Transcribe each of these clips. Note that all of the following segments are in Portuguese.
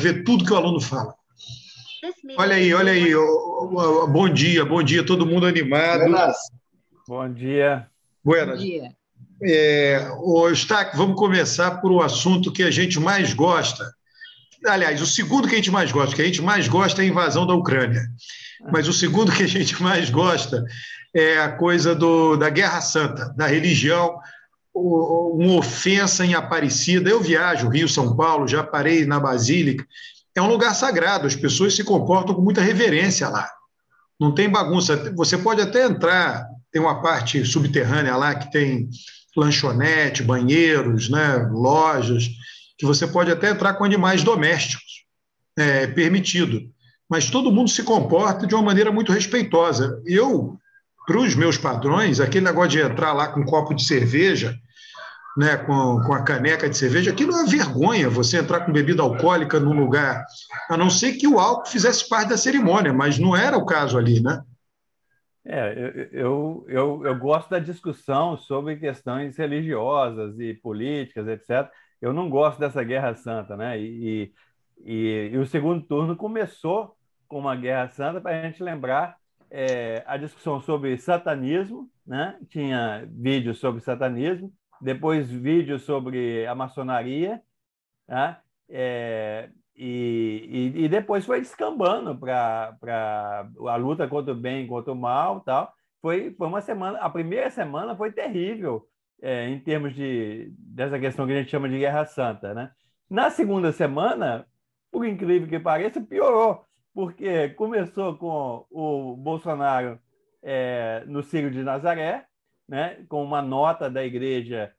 ver tudo que o aluno fala. Olha aí, bom dia, todo mundo animado. Buenas. Bom dia. Buenas. Bom dia. Eustáquio, vamos começar por um assunto que a gente mais gosta. Aliás, o segundo que a gente mais gosta, que a gente mais gosta é a invasão da Ucrânia. Mas o segundo que a gente mais gosta é a coisa da Guerra Santa, da religião, uma ofensa em Aparecida. Eu viajo Rio, São Paulo, já parei na Basílica. É um lugar sagrado, as pessoas se comportam com muita reverência lá. Não tem bagunça. Você pode até entrar, tem uma parte subterrânea lá que tem lanchonete, banheiros, né, lojas, que você pode até entrar com animais domésticos, é permitido. Mas todo mundo se comporta de uma maneira muito respeitosa. Para os meus padrões, aquele negócio de entrar lá com um copo de cerveja, né, com a caneca de cerveja, aquilo é uma vergonha, você entrar com bebida alcoólica num lugar, a não ser que o álcool fizesse parte da cerimônia, mas não era o caso ali, né? Eu gosto da discussão sobre questões religiosas e políticas, etc. Eu não gosto dessa Guerra Santa, né? E o segundo turno começou com uma Guerra Santa para a gente lembrar a discussão sobre satanismo, né? Tinha vídeos sobre satanismo, depois vídeos sobre a maçonaria, né? E depois foi descambando para a luta contra o bem e contra o mal, tal. Foi uma semana, a primeira semana foi terrível em termos dessa questão que a gente chama de Guerra Santa, né? Na segunda semana, por incrível que pareça, piorou, porque começou com o Bolsonaro no Círio de Nazaré, né, com uma nota da igreja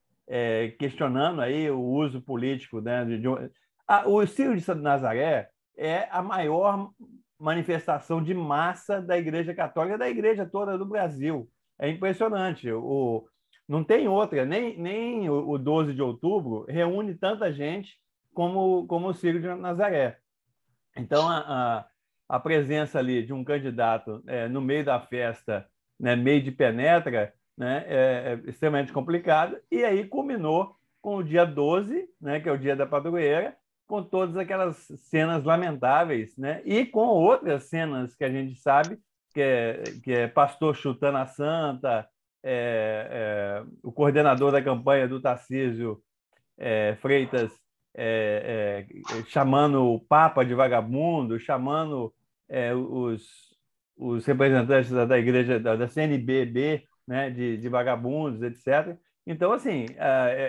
questionando aí o uso político, né, o Círio de Nazaré é a maior manifestação de massa da Igreja Católica, da Igreja toda do Brasil. É impressionante. Não tem outra, nem o 12 de outubro reúne tanta gente como o Círio de Nazaré. Então, a presença ali de um candidato no meio da festa, né, meio de penetra, né, é extremamente complicado. E aí culminou com o dia 12, né, que é o dia da padroeira, com todas aquelas cenas lamentáveis, né, e com outras cenas que a gente sabe, que é pastor chutando a santa, o coordenador da campanha do Tarcísio Freitas chamando o Papa de vagabundo, chamando os representantes da igreja, da CNBB, né, de vagabundos, etc. Então, assim,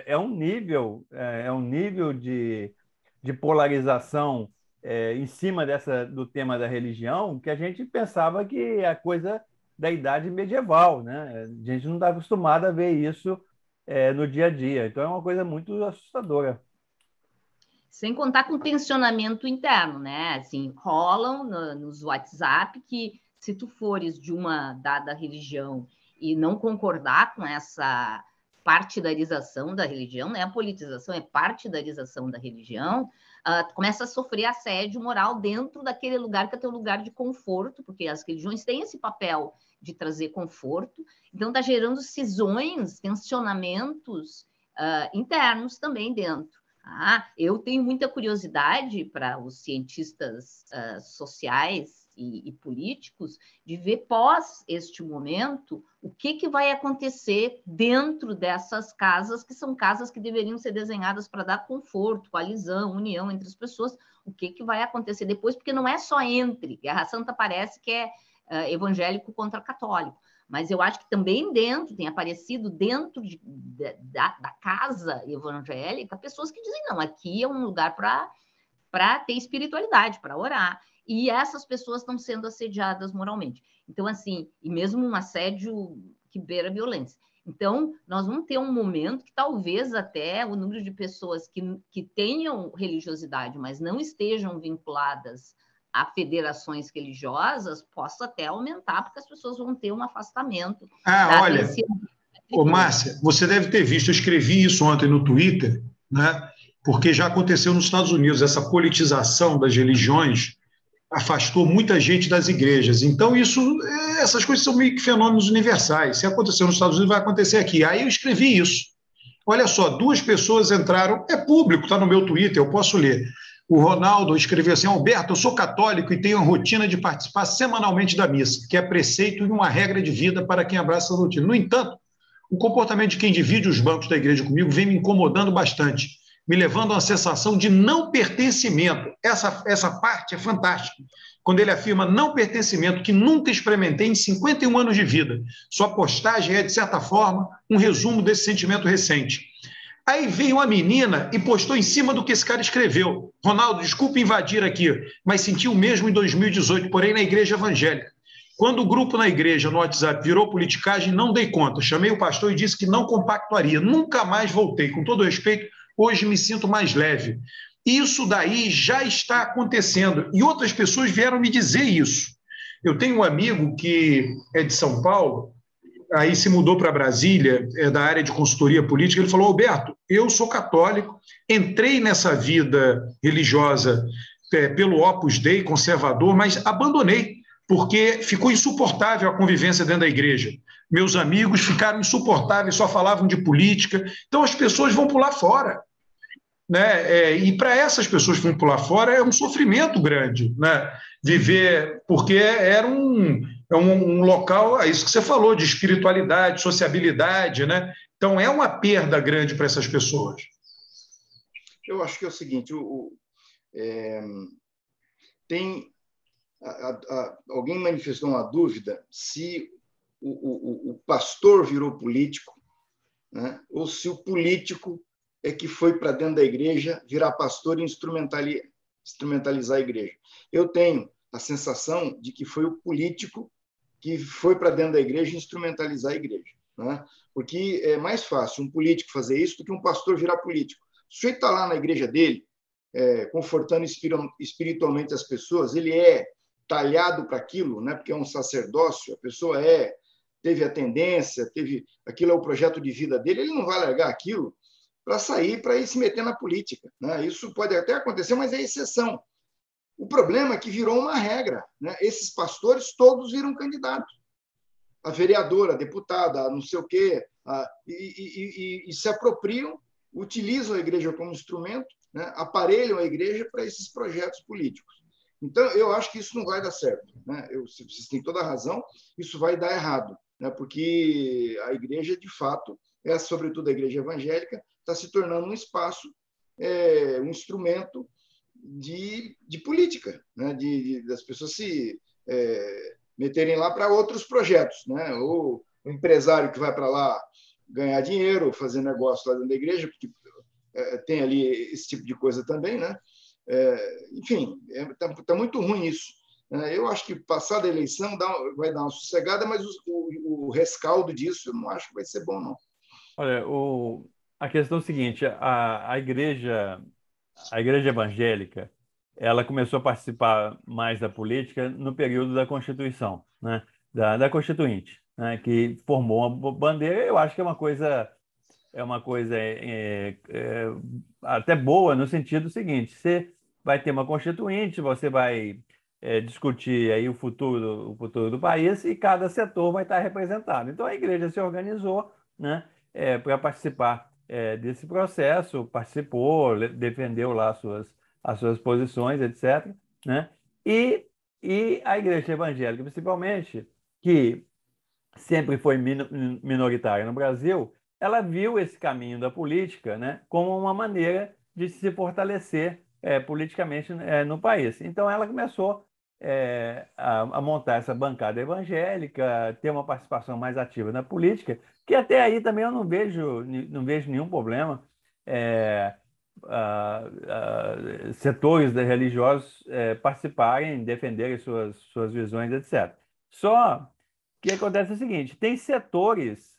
é um nível de polarização em cima do tema da religião que a gente pensava que é a coisa da idade medieval, né? A gente não está acostumado a ver isso no dia a dia. Então, é uma coisa muito assustadora. Sem contar com tensionamento interno, né? Assim, rolam nos WhatsApp que se tu fores de uma dada religião e não concordar com essa partidarização da religião, né? A politização é partidarização da religião, começa a sofrer assédio moral dentro daquele lugar que é teu lugar de conforto, porque as religiões têm esse papel de trazer conforto, então está gerando cisões, tensionamentos internos também dentro. Eu tenho muita curiosidade para os cientistas sociais e políticos de ver pós este momento o que vai acontecer dentro dessas casas, que são casas que deveriam ser desenhadas para dar conforto, coalizão, união entre as pessoas, o que vai acontecer depois, porque não é só entre, Guerra Santa parece que é evangélico contra católico, mas eu acho que também tem aparecido dentro da casa evangélica pessoas que dizem, não, aqui é um lugar para ter espiritualidade, para orar. E essas pessoas estão sendo assediadas moralmente. Então, assim, e mesmo um assédio que beira violência. Então, nós vamos ter um momento que talvez até o número de pessoas que tenham religiosidade, mas não estejam vinculadas a federações religiosas, possa até aumentar, porque as pessoas vão ter um afastamento. Olha, Márcia, você deve ter visto, eu escrevi isso ontem no Twitter, né? Porque já aconteceu nos Estados Unidos, essa politização das religiões afastou muita gente das igrejas. Então, essas coisas são meio que fenômenos universais. Se aconteceu nos Estados Unidos, vai acontecer aqui. Aí eu escrevi isso. Olha só, 2 pessoas entraram, é público, está no meu Twitter, eu posso ler. O Ronaldo escreveu assim: Alberto, eu sou católico e tenho a rotina de participar semanalmente da missa, que é preceito e uma regra de vida para quem abraça a rotina. No entanto, o comportamento de quem divide os bancos da igreja comigo vem me incomodando bastante, me levando a uma sensação de não pertencimento. Essa parte é fantástica. Quando ele afirma não pertencimento, que nunca experimentei em 51 anos de vida. Sua postagem é, de certa forma, um resumo desse sentimento recente. Aí veio uma menina e postou em cima do que esse cara escreveu. Ronaldo, desculpe invadir aqui, mas senti o mesmo em 2018, porém na igreja evangélica. Quando o grupo na igreja, no WhatsApp, virou politicagem, não dei conta. Chamei o pastor e disse que não compactuaria. Nunca mais voltei. Com todo respeito, hoje me sinto mais leve. Isso daí já está acontecendo. E outras pessoas vieram me dizer isso. Eu tenho um amigo que é de São Paulo, aí se mudou para Brasília, é da área de consultoria política. Ele falou: Alberto, eu sou católico, entrei nessa vida religiosa pelo Opus Dei, conservador, mas abandonei, porque ficou insuportável a convivência dentro da igreja. Meus amigos ficaram insuportáveis, só falavam de política. Então as pessoas vão pular fora. Né? E para essas pessoas que vão pular fora é um sofrimento grande, né? Viver, porque era um local, é isso que você falou, de espiritualidade, sociabilidade, né? Então é uma perda grande para essas pessoas. Eu acho que é o seguinte, tem alguém manifestou uma dúvida se o pastor virou político, né? Ou se o político é que foi para dentro da igreja virar pastor e instrumentalizar a igreja. Eu tenho a sensação de que foi o político que foi para dentro da igreja instrumentalizar a igreja, né? Porque é mais fácil um político fazer isso do que um pastor virar político. O sujeito está lá na igreja dele, confortando espiritualmente as pessoas, ele é talhado para aquilo, né? Porque é um sacerdócio, a pessoa teve a tendência, aquilo é o projeto de vida dele, ele não vai largar aquilo para sair, para ir se meter na política, né? Isso pode até acontecer, mas é exceção. O problema é que virou uma regra, né? Esses pastores todos viram candidatos. A vereadora, a deputada, a não sei o quê, e se apropriam, utilizam a igreja como instrumento, né? Aparelham a igreja para esses projetos políticos. Então, eu acho que isso não vai dar certo, né? Vocês têm toda a razão, isso vai dar errado, né? Porque a igreja, de fato, sobretudo a igreja evangélica, está se tornando um espaço, um instrumento de política, né? Das pessoas se meterem lá para outros projetos, né? Ou o empresário que vai para lá ganhar dinheiro, fazer negócio lá dentro da igreja, porque tem ali esse tipo de coisa também, né? Enfim, tá muito ruim isso. Eu acho que passada a eleição vai dar uma sossegada, mas o rescaldo disso eu não acho que vai ser bom, não. Olha, a questão é o seguinte, a igreja evangélica, ela começou a participar mais da política no período da Constituição, né? Da Constituinte, né? Que formou uma bandeira. Eu acho que é uma coisa até boa no sentido seguinte: você vai ter uma Constituinte, você vai discutir aí o futuro do país e cada setor vai estar representado. Então a igreja se organizou, né? Para participar desse processo, participou, defendeu lá as suas posições, etc., né? E a igreja evangélica, principalmente, que sempre foi minoritária no Brasil, ela viu esse caminho da política, né, como uma maneira de se fortalecer politicamente no país. Então ela começou a montar essa bancada evangélica, ter uma participação mais ativa na política, que até aí também eu não vejo nenhum problema. Setores religiosos participarem, defenderem suas visões, etc. Só que acontece o seguinte: tem setores,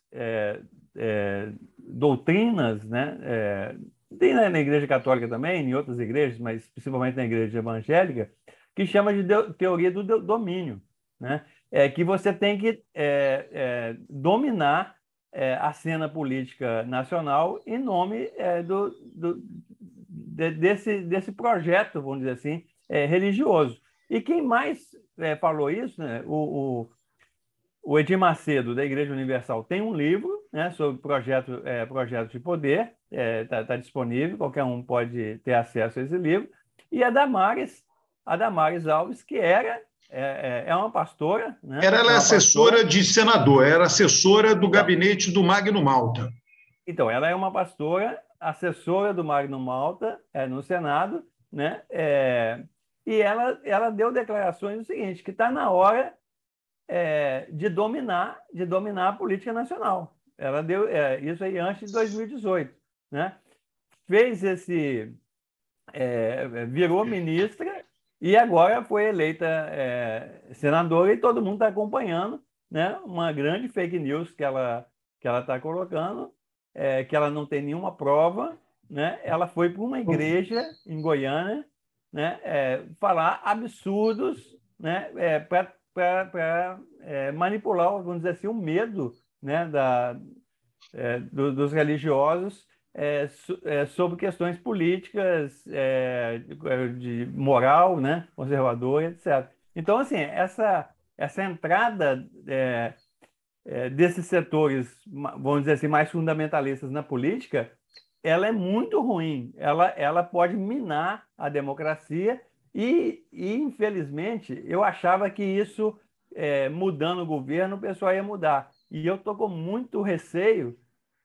doutrinas, né? Tem na Igreja Católica também, em outras igrejas, mas principalmente na Igreja Evangélica, que chama de teoria do domínio, né? Que você tem que dominar a cena política nacional em nome desse projeto, vamos dizer assim, religioso. E quem mais falou isso, né? O Edir Macedo, da Igreja Universal, tem um livro, né, sobre projeto de poder, está disponível, qualquer um pode ter acesso a esse livro. e a Damares Alves, que é uma pastora, né? Ela é assessora de senador, era assessora do Então, gabinete do Magno Malta. Então, ela é uma pastora, assessora do Magno Malta, no Senado, né? E ela deu declarações do seguinte, que está na hora de dominar a política nacional. Ela deu isso aí antes de 2018, né? Virou ministra e agora foi eleita senadora e todo mundo está acompanhando, né? Uma grande fake news que ela está colocando, que ela não tem nenhuma prova, né? Ela foi para uma igreja em Goiânia, né? Falar absurdos, né? Para manipular, vamos dizer assim, o medo, né? Dos religiosos sobre questões políticas, de moral, né? Conservadora, etc. Então, assim, essa entrada desses setores, vamos dizer assim, mais fundamentalistas na política, ela é muito ruim. Ela pode minar a democracia e, infelizmente, eu achava que isso, mudando o governo, o pessoal ia mudar. E eu estou com muito receio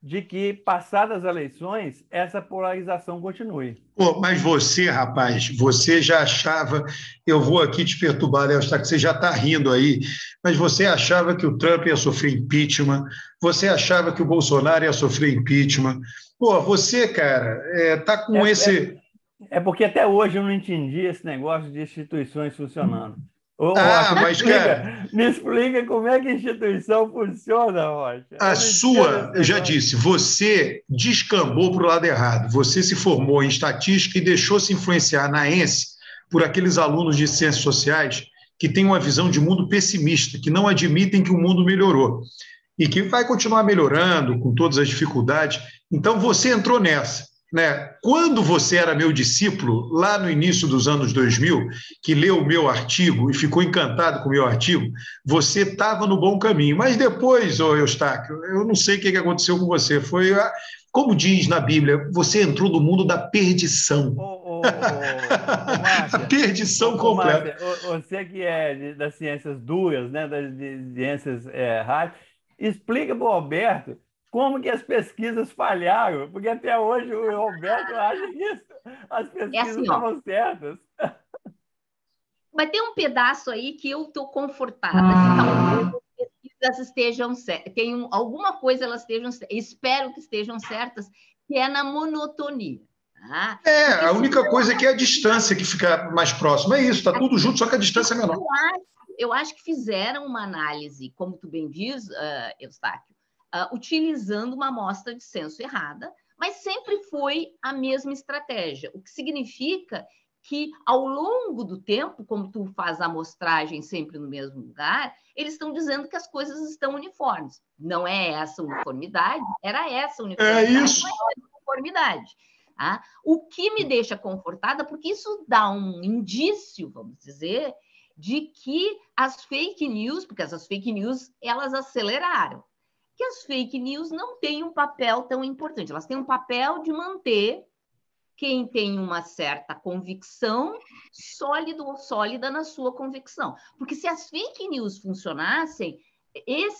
de que, passadas as eleições, essa polarização continue. Pô, mas você, rapaz, você já achava, eu vou aqui te perturbar, Léo, que você já está rindo aí, mas você achava que o Trump ia sofrer impeachment, você achava que o Bolsonaro ia sofrer impeachment. Pô, você, cara, tá com esse... É porque até hoje eu não entendi esse negócio de instituições funcionando. Ah, Rocha, mas, cara... me explica como é que a instituição funciona, Rocha. A sua, eu já disse, você descambou para o lado errado. Você se formou em estatística e deixou-se influenciar na ENSE por aqueles alunos de ciências sociais que têm uma visão de mundo pessimista, que não admitem que o mundo melhorou e que vai continuar melhorando com todas as dificuldades. Então, você entrou nessa. Né? Quando você era meu discípulo, lá no início dos anos 2000, que leu o meu artigo e ficou encantado com o meu artigo, você estava no bom caminho. Mas depois, Eustáquio, eu não sei o que aconteceu com você. Foi, como diz na Bíblia, você entrou no mundo da perdição. Márcia, a perdição completa. Márcia, você que é das ciências duras, né, das ciências rádias, explica para o Roberto como que as pesquisas falharam, porque até hoje o Roberto acha que as pesquisas estavam certas. Mas tem um pedaço aí que eu estou confortada, que talvez as pesquisas estejam certas, alguma coisa elas estejam, espero que estejam certas, que é na monotonia. Tá? A única coisa é que é a distância que fica mais próxima. É isso, está tudo junto, só que a distância é menor. Eu acho que fizeram uma análise, como tu bem diz, Eustáquio, utilizando uma amostra de censo errada, mas sempre foi a mesma estratégia, o que significa que, ao longo do tempo, como tu faz a amostragem sempre no mesmo lugar, eles estão dizendo que as coisas estão uniformes. Não é essa uniformidade, era essa uniformidade, é isso. Não é essa uniformidade. Tá? O que me deixa confortada, porque isso dá um indício, vamos dizer, de que as fake news, porque essas fake news, elas aceleraram, que as fake news não têm um papel tão importante. Elas têm um papel de manter quem tem uma certa convicção sólida na sua convicção. Porque se as fake news funcionassem,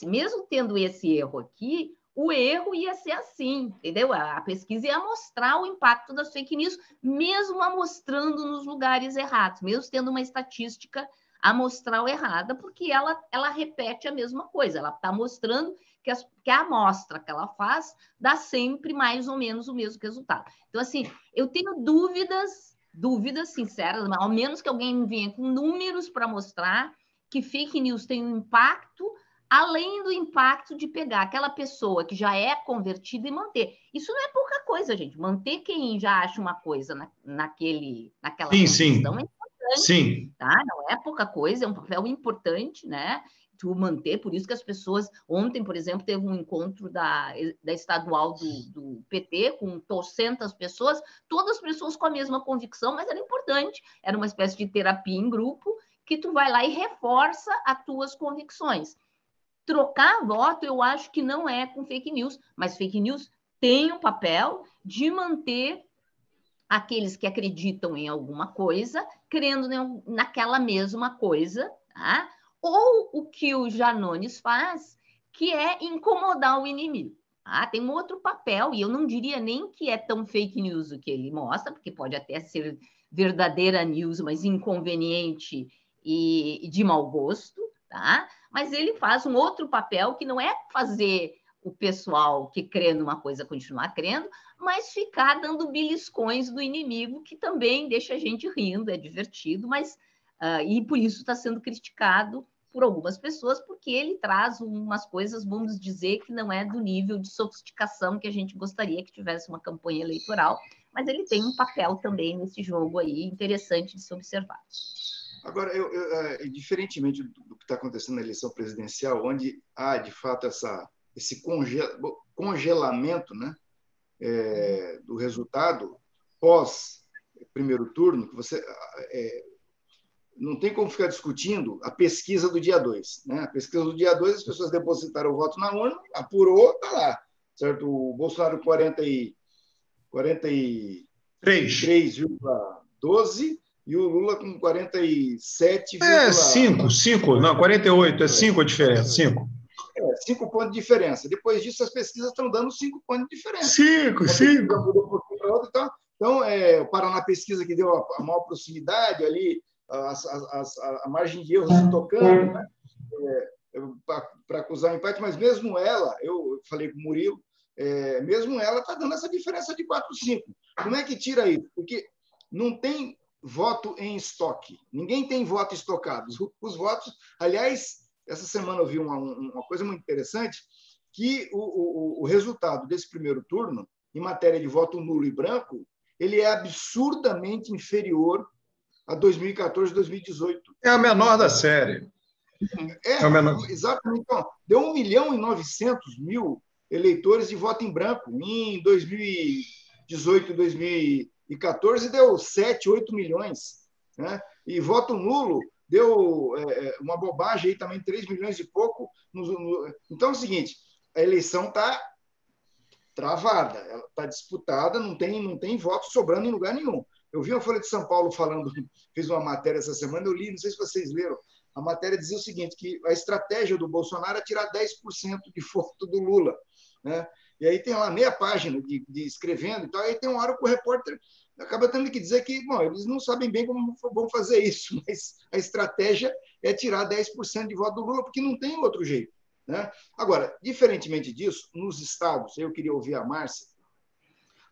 mesmo tendo esse erro aqui, o erro ia ser assim, entendeu? A pesquisa ia mostrar o impacto das fake news, mesmo amostrando nos lugares errados, mesmo tendo uma estatística amostral errada, porque ela repete a mesma coisa, ela está mostrando que a amostra que ela faz dá sempre mais ou menos o mesmo resultado. Então, assim, eu tenho dúvidas sinceras, ao menos que alguém venha com números para mostrar que fake news tem um impacto, além do impacto de pegar aquela pessoa que já é convertida e manter. Isso não é pouca coisa, gente. Manter quem já acha uma coisa naquela convicção é importante. Sim. Tá? Não é pouca coisa, é um papel importante, né? Tu manter, por isso que as pessoas... Ontem, por exemplo, teve um encontro da estadual do PT com 200 pessoas, todas as pessoas com a mesma convicção, mas era importante. Era uma espécie de terapia em grupo que tu vai lá e reforça as tuas convicções. Trocar voto, eu acho que não é com fake news, mas fake news tem um papel de manter aqueles que acreditam em alguma coisa, crendo naquela mesma coisa, tá? Ou o que o Janones faz, que é incomodar o inimigo. Tá? Tem um outro papel, e eu não diria nem que é tão fake news o que ele mostra, porque pode até ser verdadeira news, mas inconveniente e de mau gosto, tá? Mas ele faz um outro papel que não é fazer o pessoal que crê numa coisa continuar crendo, mas ficar dando beliscões do inimigo, que também deixa a gente rindo, é divertido, mas e por isso está sendo criticado por algumas pessoas, porque ele traz umas coisas, vamos dizer, que não é do nível de sofisticação que a gente gostaria que tivesse uma campanha eleitoral, mas ele tem um papel também nesse jogo aí interessante de se observar. Agora, diferentemente do que está acontecendo na eleição presidencial, onde há, de fato, esse congelamento, né, do resultado pós primeiro turno, que você não tem como ficar discutindo a pesquisa do dia 2. Né? A pesquisa do dia 2, as pessoas depositaram o voto na urna, apurou, está lá. Certo? O Bolsonaro 43,12 e o Lula com 47, 5, não, 48, é 5 a diferença, 5. 5 pontos de diferença. Depois disso, as pesquisas estão dando 5 pontos de diferença. 5. Então, o Paraná Pesquisa, que deu a maior proximidade ali, a margem de erro se tocando, né? Para acusar o empate, mas mesmo ela, eu falei com o Murilo, mesmo ela está dando essa diferença de 4, 5. Como é que tira isso? Porque não tem voto em estoque. Ninguém tem voto estocado. Os votos... Aliás, essa semana eu vi uma coisa muito interessante, que o resultado desse primeiro turno, em matéria de voto nulo e branco, ele é absurdamente inferior a 2014, 2018. É a menor da série. Exatamente. Então, deu 1.900.000 eleitores de voto em branco. Em 2018, 2014, deu 7, 8 milhões. Né? E voto nulo deu uma bobagem aí também, 3 milhões e pouco. Então é o seguinte, a eleição está travada, ela está disputada, não tem voto sobrando em lugar nenhum. Eu vi a Folha de São Paulo falando, fiz uma matéria essa semana, eu li, não sei se vocês leram, a matéria dizia o seguinte, que a estratégia do Bolsonaro é tirar 10% de voto do Lula. Né? E aí tem lá meia página de escrevendo e tal, aí tem uma hora que o repórter acaba tendo que dizer que, bom, eles não sabem bem como vão fazer isso, mas a estratégia é tirar 10% de voto do Lula, porque não tem outro jeito. Né? Agora, diferentemente disso, nos estados, eu queria ouvir a Márcia,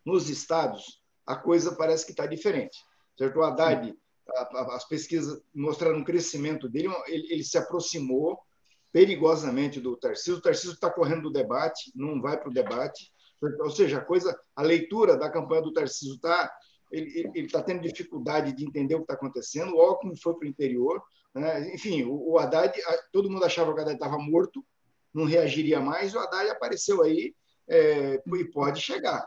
nos estados a coisa parece que está diferente. Certo? O Haddad, as pesquisas mostraram um crescimento dele, ele se aproximou perigosamente do Tarcísio. O Tarcísio está correndo do debate, não vai para o debate. Ou seja, a leitura da campanha do Tarcísio está... Ele está tendo dificuldade de entender o que está acontecendo. O Alckmin foi para o interior. Né? Enfim, o Haddad, todo mundo achava que o Haddad estava morto, não reagiria mais. O Haddad apareceu aí e pode chegar.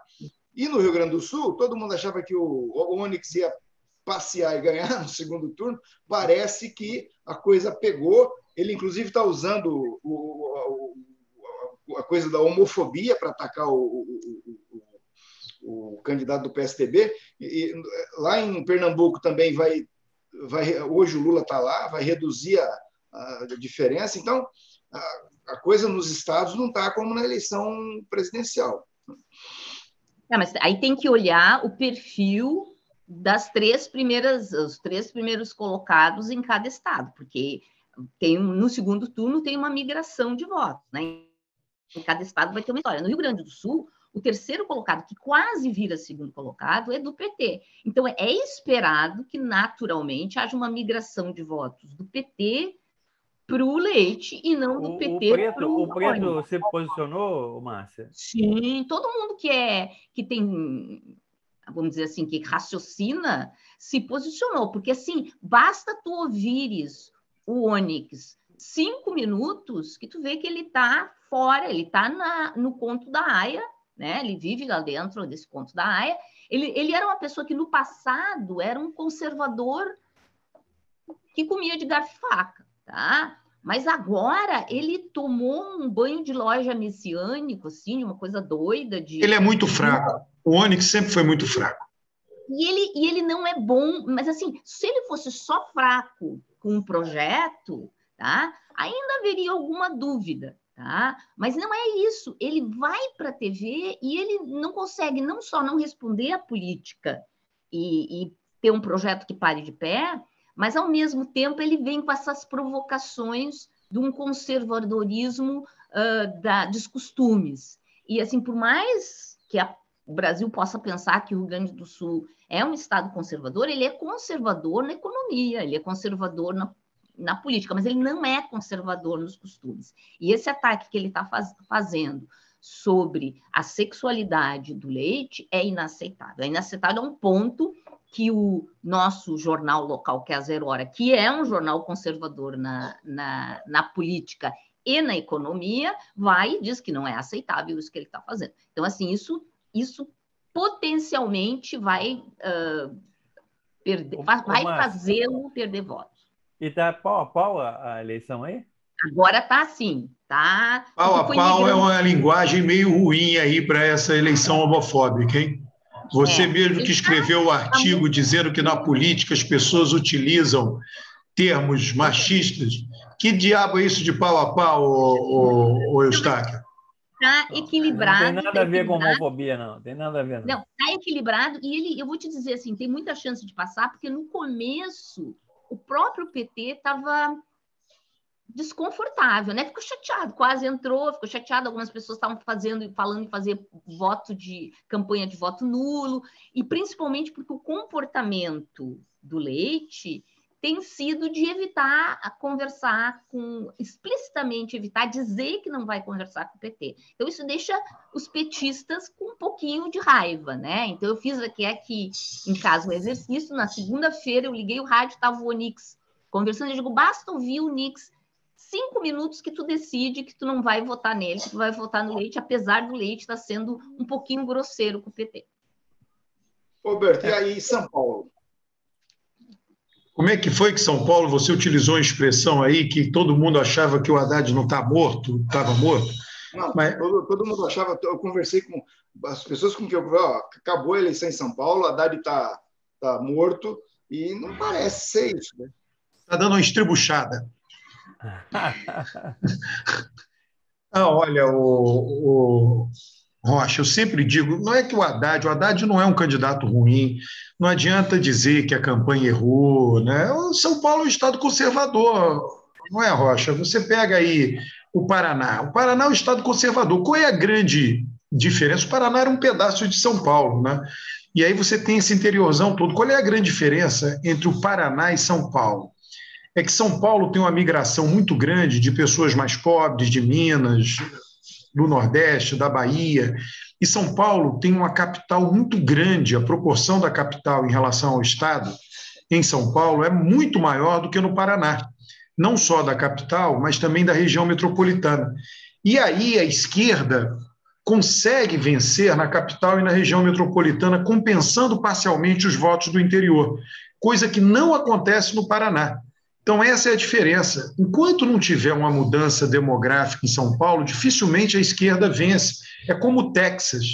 E no Rio Grande do Sul, todo mundo achava que o Onyx ia passear e ganhar no segundo turno. Parece que a coisa pegou. Ele, inclusive, está usando a coisa da homofobia para atacar o candidato do PSDB. E lá em Pernambuco também hoje o Lula está lá, vai reduzir a diferença. Então, a coisa nos estados não está como na eleição presidencial. Mas aí tem que olhar o perfil os três primeiros colocados em cada estado, porque no segundo turno tem uma migração de votos, né? Em cada estado vai ter uma história. No Rio Grande do Sul, o terceiro colocado, que quase vira segundo colocado, é do PT. Então, é esperado que, naturalmente, haja uma migração de votos do PT para o Leite e não do PT para o Preto se posicionou, Márcia? Sim, todo mundo que tem, vamos dizer assim, que raciocina, se posicionou. Porque, assim, basta tu ouvires o Onyx 5 minutos que tu vê que ele está fora, ele está no conto da Aia, né? Ele vive lá dentro desse conto da Aia. Ele era uma pessoa que, no passado, era um conservador que comia de garfo e faca, tá? Mas agora ele tomou um banho de loja messiânico, assim, uma coisa doida. Ele é muito fraco. O Onyx sempre foi muito fraco. E ele não é bom, mas assim, se ele fosse só fraco com um projeto, tá? Ainda haveria alguma dúvida, tá? Mas não é isso. Ele vai para a TV e ele não consegue não só não responder à política e ter um projeto que pare de pé, mas ao mesmo tempo ele vem com essas provocações de um conservadorismo dos costumes. E assim, por mais que o Brasil possa pensar que o Rio Grande do Sul é um estado conservador, ele é conservador na economia, ele é conservador na política, mas ele não é conservador nos costumes. E esse ataque que ele está fazendo sobre a sexualidade do Leite é inaceitável. É inaceitável a um ponto que o nosso jornal local, que é a Zero Hora, que é um jornal conservador na política e na economia, vai e diz que não é aceitável isso que ele está fazendo. Então, assim, isso potencialmente vai fazê-lo perder votos. E está pau a pau a eleição aí? Agora está assim, tá? Pau a pau é uma linguagem meio ruim aí para essa eleição homofóbica, hein? Você mesmo que escreveu o artigo dizendo que na política as pessoas utilizam termos machistas. Que diabo é isso de pau a pau, Eustáquio? Está equilibrado. Não tem nada a ver com homofobia, não. Tem nada a ver, não. Não, está equilibrado e eu vou te dizer assim, tem muita chance de passar, porque no começo o próprio PT estava desconfortável, né? Ficou chateado, quase entrou, ficou chateado. Algumas pessoas estavam falando em fazer campanha de voto nulo, e principalmente porque o comportamento do Leite tem sido de evitar conversar explicitamente evitar dizer que não vai conversar com o PT. Então, isso deixa os petistas com um pouquinho de raiva, né? Então, eu fiz aqui em casa um exercício. Na segunda-feira, eu liguei o rádio, estava o Onix conversando, eu digo, basta ouvir o Onix 5 minutos que tu decide que tu não vai votar nele, que tu vai votar no Leite, apesar do Leite estar sendo um pouquinho grosseiro com o PT. Roberto, e aí São Paulo? Como é que foi que São Paulo, você utilizou a expressão aí que todo mundo achava que o Haddad não está morto, estava morto? Não, mas todo mundo achava, eu conversei com as pessoas com quem eu acabou a eleição em São Paulo, o Haddad está morto, e não parece ser isso, né? Está dando uma estribuchada. Olha, o Rocha, eu sempre digo, não é que o Haddad não é um candidato ruim, não adianta dizer que a campanha errou, né? O São Paulo é um estado conservador, não é, Rocha? Você pega aí o Paraná é um estado conservador. Qual é a grande diferença? O Paraná era um pedaço de São Paulo, né? E aí você tem esse interiorzão todo. Qual é a grande diferença entre o Paraná e São Paulo? É que São Paulo tem uma migração muito grande de pessoas mais pobres, de Minas, do Nordeste, da Bahia, e São Paulo tem uma capital muito grande, a proporção da capital em relação ao estado, em São Paulo, é muito maior do que no Paraná, não só da capital, mas também da região metropolitana. E aí a esquerda consegue vencer na capital e na região metropolitana, compensando parcialmente os votos do interior, coisa que não acontece no Paraná. Então, essa é a diferença. Enquanto não tiver uma mudança demográfica em São Paulo, dificilmente a esquerda vence. É como o Texas.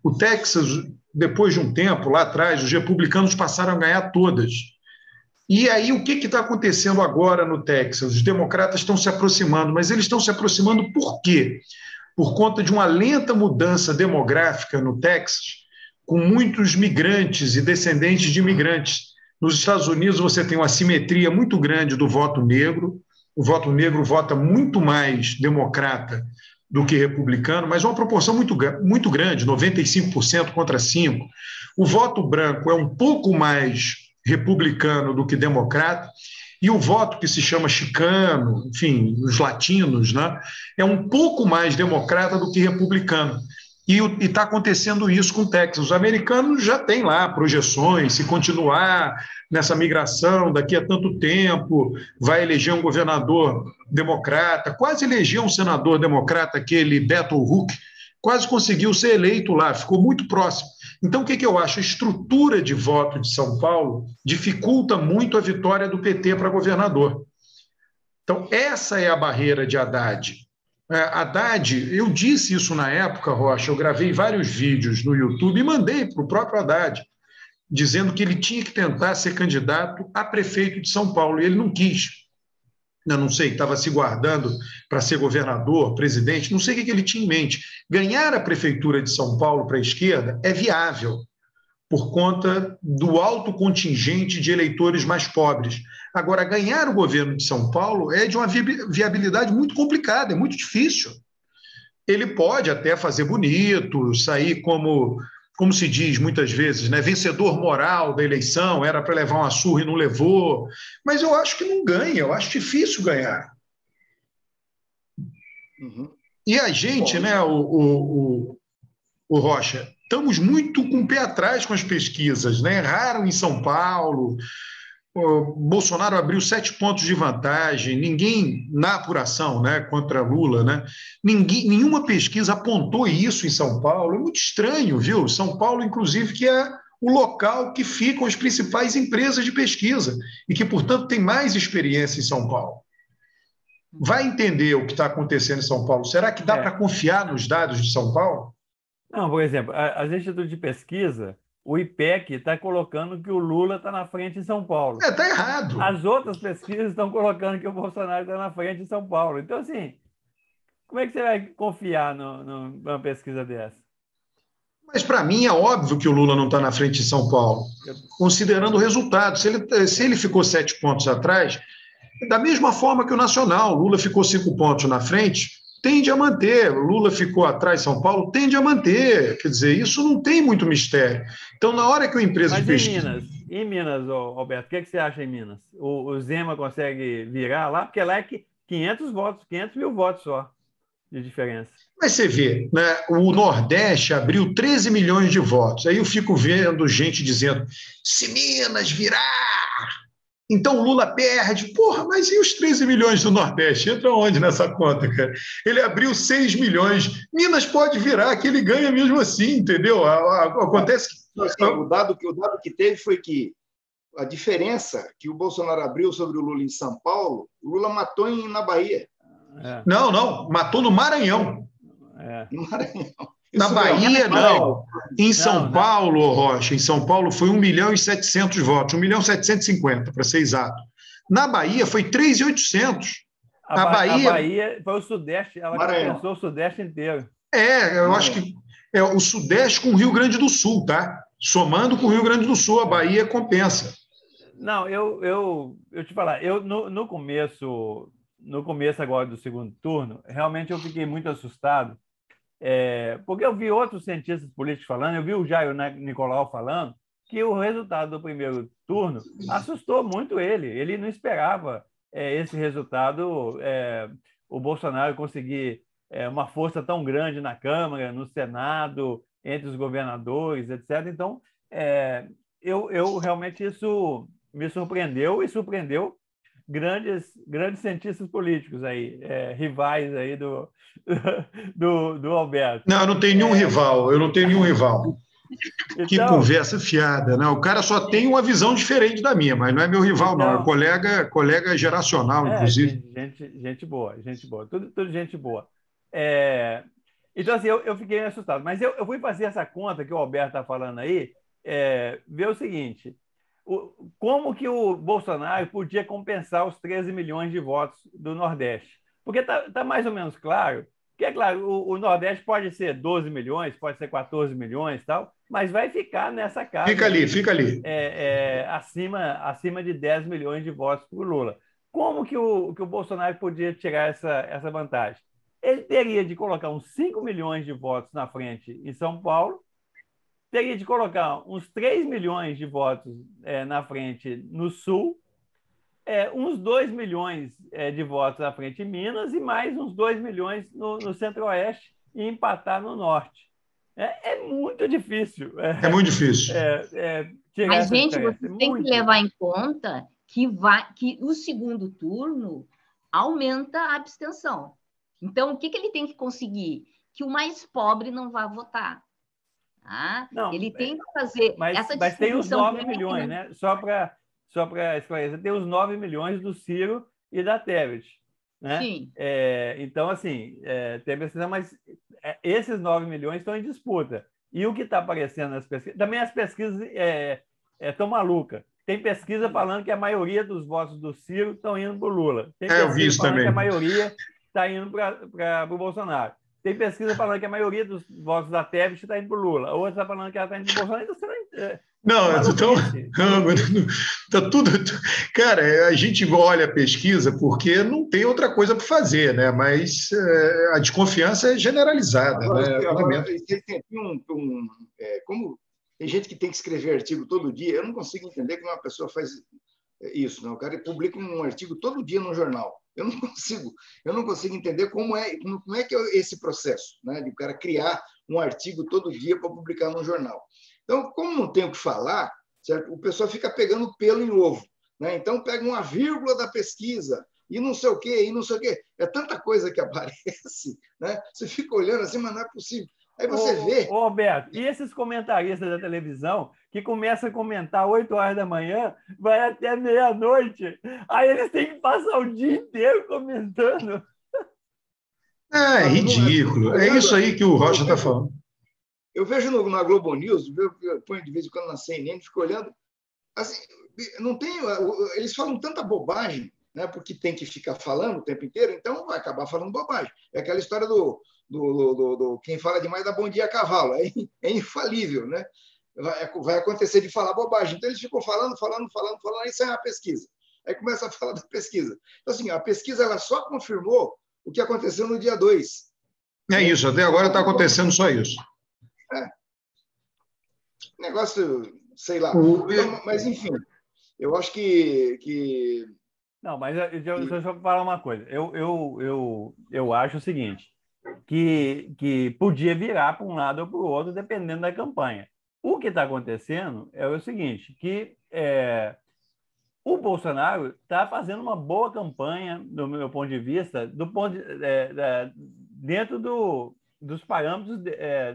O Texas, depois de um tempo, lá atrás, os republicanos passaram a ganhar todas. E aí, o que está acontecendo agora no Texas? Os democratas estão se aproximando, mas eles estão se aproximando por quê? Por conta de uma lenta mudança demográfica no Texas, com muitos migrantes e descendentes de imigrantes. Nos Estados Unidos, você tem uma assimetria muito grande do voto negro. O voto negro vota muito mais democrata do que republicano, mas uma proporção muito grande, 95% contra 5%. O voto branco é um pouco mais republicano do que democrata, e o voto que se chama chicano, enfim, os latinos, né, é um pouco mais democrata do que republicano. E está acontecendo isso com o Texas. Os americanos já têm lá projeções, se continuar nessa migração daqui a tanto tempo, vai eleger um governador democrata, quase elegeu um senador democrata, aquele Beto O'Rourke, quase conseguiu ser eleito lá, ficou muito próximo. Então, o que eu acho? A estrutura de voto de São Paulo dificulta muito a vitória do PT para governador. Então, essa é a barreira de Haddad. Haddad, eu disse isso na época, Rocha, eu gravei vários vídeos no YouTube e mandei para o próprio Haddad. dizendo que ele tinha que tentar ser candidato a prefeito de São Paulo, e ele não quis. Eu não sei, estava se guardando para ser governador, presidente, não sei o que ele tinha em mente. Ganhar a prefeitura de São Paulo para a esquerda é viável, por conta do alto contingente de eleitores mais pobres. Agora, ganhar o governo de São Paulo é de uma viabilidade muito complicada, é muito difícil. Ele pode até fazer bonito, sair como se diz muitas vezes, né, vencedor moral da eleição, era para levar uma surra e não levou, mas eu acho que não ganha, eu acho difícil ganhar. Uhum. E a gente, né, o Rocha, estamos muito com o pé atrás com as pesquisas, né? Erraram em São Paulo, o Bolsonaro abriu 7 pontos de vantagem, ninguém, na apuração, né, contra Lula, né, nenhuma pesquisa apontou isso em São Paulo. É muito estranho, viu? São Paulo, inclusive, que é o local que ficam as principais empresas de pesquisa e que, portanto, tem mais experiência em São Paulo. Vai entender o que está acontecendo em São Paulo? Será que dá para confiar nos dados de São Paulo? Não, por exemplo, as institutos de pesquisa, o IPEC está colocando que o Lula está na frente em São Paulo. Está errado. As outras pesquisas estão colocando que o Bolsonaro está na frente em São Paulo. Então, assim, como é que você vai confiar numa pesquisa dessa? Mas, para mim, é óbvio que o Lula não está na frente em São Paulo, considerando o resultado. Se ele ficou 7 pontos atrás, da mesma forma que o Nacional, Lula ficou 5 pontos na frente, tende a manter. Lula ficou atrás de São Paulo, tende a manter. Quer dizer, isso não tem muito mistério. Então, na hora que a empresa Mas de pesquisa... em Minas, Roberto, o que você acha em Minas? O Zema consegue virar lá? Porque lá é 500 votos, 500 mil votos só de diferença. Mas você vê, né, o Nordeste abriu 13 milhões de votos. Aí eu fico vendo gente dizendo, se Minas virar, então o Lula perde. Porra, mas e os 13 milhões do Nordeste? Entra onde nessa conta, cara? Ele abriu 6 milhões. Minas pode virar, que ele ganha mesmo assim, entendeu? Acontece que... O dado que teve foi que a diferença que o Bolsonaro abriu sobre o Lula em São Paulo, o Lula matou na Bahia. Não, matou no Maranhão. No Maranhão. Na Bahia, não. Em São Paulo, Rocha, em São Paulo foi 1.700.000 votos, 1.750.000, para ser exato. Na Bahia foi 3.800.000. A Bahia foi o Sudeste, ela compensou o Sudeste inteiro. Eu acho que é o Sudeste com o Rio Grande do Sul, tá? Somando com o Rio Grande do Sul, a Bahia compensa. Não, eu te falar, no começo agora do segundo turno, realmente eu fiquei muito assustado, porque eu vi outros cientistas políticos falando, eu vi o Jair Nicolau falando que o resultado do primeiro turno assustou muito ele. Ele não esperava esse resultado, o Bolsonaro conseguir uma força tão grande na Câmara, no Senado, entre os governadores, etc. Então, eu realmente isso me surpreendeu e surpreendeu grandes cientistas políticos aí, rivais aí do Alberto. Não, eu não tenho nenhum rival, Então, que conversa fiada, né? O cara só tem uma visão diferente da minha, mas não é meu rival, não, é colega geracional, inclusive. Gente boa, tudo gente boa. Então, assim, eu fiquei assustado, mas eu fui fazer essa conta que o Alberto está falando aí, ver o seguinte, como que o Bolsonaro podia compensar os 13 milhões de votos do Nordeste? Porque tá mais ou menos claro, que é claro, o Nordeste pode ser 12 milhões, pode ser 14 milhões e tal, mas vai ficar nessa casa. Fica ali. Acima de 10 milhões de votos para o Lula. Como que o Bolsonaro podia tirar essa vantagem? Ele teria de colocar uns 5 milhões de votos na frente em São Paulo, teria de colocar uns 3 milhões de votos na frente no Sul, uns 2 milhões de votos à frente em Minas e mais uns 2 milhões no Centro-Oeste e empatar no Norte. É muito difícil. É muito difícil. Mas, gente, você tem que levar em conta que o segundo turno aumenta a abstenção. Então, o que ele tem que conseguir? Que o mais pobre não vá votar. Não, ele tem que fazer essa distribuição. Mas tem os 9 milhões, né? Só para esclarecer, tem os 9 milhões do Ciro e da Tebet, né? Sim. Então, assim, tem a decisão, mas esses 9 milhões estão em disputa. E o que está aparecendo nas pesquisas... Também as pesquisas Estão malucas. Tem pesquisa falando que a maioria dos votos do Ciro estão indo para o Lula. Tem eu vi pesquisa isso falando também. que a maioria está indo para o Bolsonaro. Tem pesquisa falando que a maioria dos votos da Tebet está indo para o Lula. Outra está falando que ela está indo para o Bolsonaro. Então, Não, então, maluquice. tá tudo. Cara, a gente olha a pesquisa porque não tem outra coisa para fazer, né? Mas a desconfiança é generalizada, né? Agora, como tem gente que tem que escrever artigo todo dia, eu não consigo entender como uma pessoa faz isso, não. O cara publica um artigo todo dia no jornal. Eu não consigo entender como é que é esse processo, né? De o cara criar um artigo todo dia para publicar no jornal. Então, como não tem o que falar, certo? O pessoal fica pegando pelo em ovo, né? Então, pega uma vírgula da pesquisa e não sei o quê, e não sei o quê. É tanta coisa que aparece, né? Você fica olhando assim, mas não é possível. Aí você vê... Ô, Roberto, e esses comentaristas da televisão que começam a comentar 8 horas da manhã, vai até meia-noite, aí eles têm que passar o dia inteiro comentando. É ridículo. É isso aí que o Rocha está falando. Eu vejo na Globo News, eu ponho de vez em quando na CNN, fico olhando, assim, não tem, eles falam tanta bobagem, né, porque tem que ficar falando o tempo inteiro, então vai acabar falando bobagem. É aquela história do quem fala demais dá bom dia a cavalo, é infalível, né? Vai acontecer de falar bobagem. Então eles ficam falando, aí sai a pesquisa. Aí começa a falar da pesquisa. Então, assim, a pesquisa ela só confirmou o que aconteceu no dia 2. É isso, até agora está acontecendo só isso. Negócio, sei lá. Então, mas, enfim, eu acho que... Não, mas deixa eu falar uma coisa. Eu acho o seguinte, que podia virar para um lado ou para o outro, dependendo da campanha. O que está acontecendo é o seguinte, que o Bolsonaro está fazendo uma boa campanha, do meu ponto de vista, dentro dos parâmetros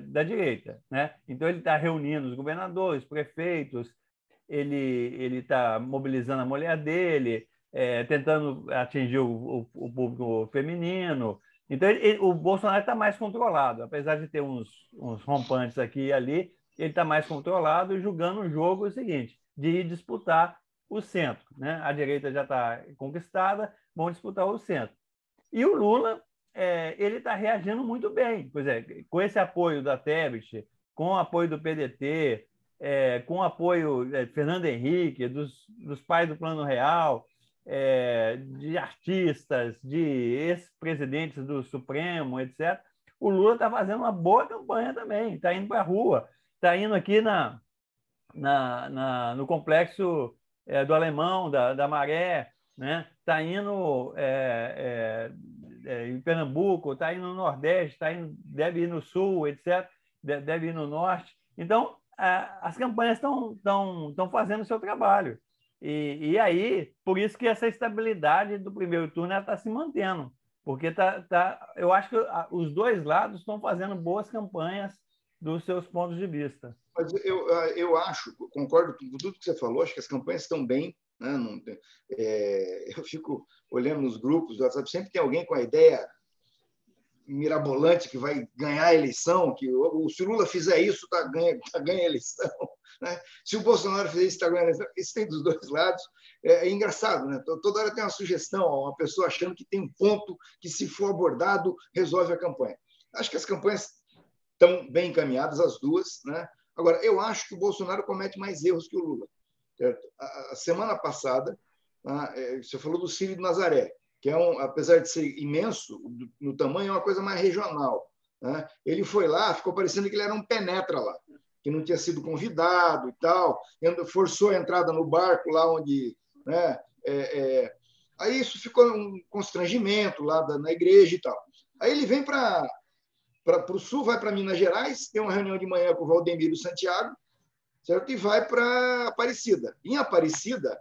da direita, né? Então, ele está reunindo os governadores, prefeitos, ele está mobilizando a mulher dele, tentando atingir o público feminino. Então, o Bolsonaro está mais controlado, apesar de ter uns rompantes aqui e ali, ele está mais controlado, julgando o jogo seguinte, de ir disputar o centro, né? A direita já está conquistada, vão disputar o centro. E o Lula, ele está reagindo muito bem, pois com esse apoio da Tebet, com o apoio do PDT, com o apoio de Fernando Henrique, dos pais do Plano Real, de artistas, de ex-presidentes do Supremo, etc. O Lula está fazendo uma boa campanha também, está indo para a rua, está indo aqui no complexo do Alemão, da Maré, né? Está indo em Pernambuco, está indo no Nordeste, deve ir no Sul, etc., deve ir no Norte. Então, as campanhas estão fazendo o seu trabalho. E aí, por isso que essa estabilidade do primeiro turno está se mantendo, porque eu acho que os dois lados estão fazendo boas campanhas dos seus pontos de vista. Mas eu acho, concordo com tudo que você falou, acho que as campanhas estão bem, né? Eu fico olhando nos grupos do WhatsApp, sempre tem alguém com a ideia mirabolante que vai ganhar a eleição, que se o Lula fizer isso, ganha a eleição. Né? Se o Bolsonaro fizer isso, está ganhando a eleição. Isso tem dos dois lados. É engraçado, né? Toda hora tem uma sugestão, uma pessoa achando que tem um ponto que, se for abordado, resolve a campanha. Acho que as campanhas estão bem encaminhadas, as duas, né? Agora, eu acho que o Bolsonaro comete mais erros que o Lula. Certo? A semana passada, você falou do Círio de Nazaré, que apesar de ser imenso no tamanho, é uma coisa mais regional. Né? Ele foi lá, ficou parecendo que ele era um penetra lá, que não tinha sido convidado e tal, forçou a entrada no barco lá onde... Né? Aí isso ficou um constrangimento lá na igreja e tal. Aí ele vem para o Sul, vai para Minas Gerais, tem uma reunião de manhã com o Valdemiro Santiago, certo? E vai para Aparecida. Em Aparecida,